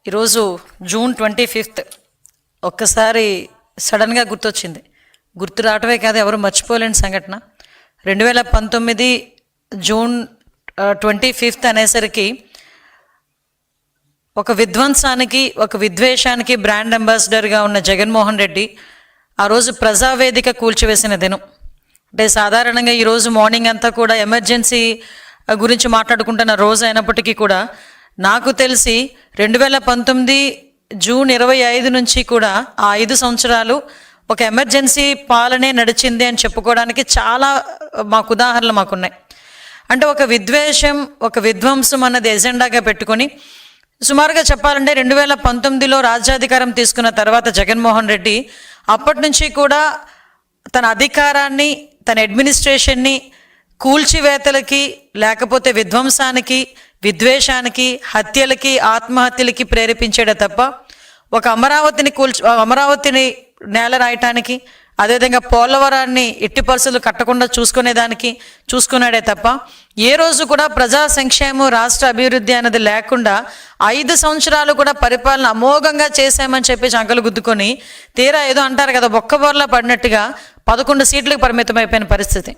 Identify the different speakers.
Speaker 1: ఈరోజు జూన్ 25 ఒక్కసారి సడన్గా గుర్తొచ్చింది. గుర్తు రావటమే కాదు, ఎవరు మర్చిపోలేని సంఘటన. 2019 జూన్ 25 అనేసరికి ఒక విధ్వంసానికి, ఒక విద్వేషానికి బ్రాండ్ అంబాసిడర్గా ఉన్న జగన్మోహన్ రెడ్డి ఆ రోజు ప్రజావేదిక కూల్చివేసిన దినం. అంటే సాధారణంగా ఈరోజు మార్నింగ్ అంతా కూడా ఎమర్జెన్సీ గురించి మాట్లాడుకుంటున్న రోజు అయినప్పటికీ కూడా నాకు తెలిసి 2019 జూన్ 25 నుంచి కూడా ఆ 5 సంవత్సరాలు ఒక ఎమర్జెన్సీ పాలనే నడిచింది అని చెప్పుకోవడానికి చాలా మాకు ఉదాహరణలు మాకున్నాయి. అంటే ఒక విద్వేషం, ఒక విధ్వంసం అన్నది ఎజెండాగా పెట్టుకొని సుమారుగా చెప్పాలంటే 2019లో రాజ్యాధికారం తీసుకున్న తర్వాత జగన్మోహన్ రెడ్డి అప్పటి నుంచి కూడా తన అధికారాన్ని, తన అడ్మినిస్ట్రేషన్ని కూల్చివేతలకి, లేకపోతే విధ్వంసానికి, విద్వేషానికి, హత్యలకి, ఆత్మహత్యలకి ప్రేరేపించాడే తప్ప ఒక అమరావతిని నేల రాయటానికి, అదేవిధంగా పోలవరాన్ని ఎట్టి పరిస్థితులు కట్టకుండా చూసుకున్నాడే తప్ప ఏ రోజు కూడా ప్రజా సంక్షేమం, రాష్ట్ర అభివృద్ధి అనేది లేకుండా 5 సంవత్సరాలు కూడా పరిపాలన అమోఘంగా చేశామని చెప్పి చంకలు గుద్దుకొని తీరా ఏదో అంటారు కదా, బొక్కబోర్లా పడినట్టుగా 11 సీట్లకు పరిమితం అయిపోయిన పరిస్థితి.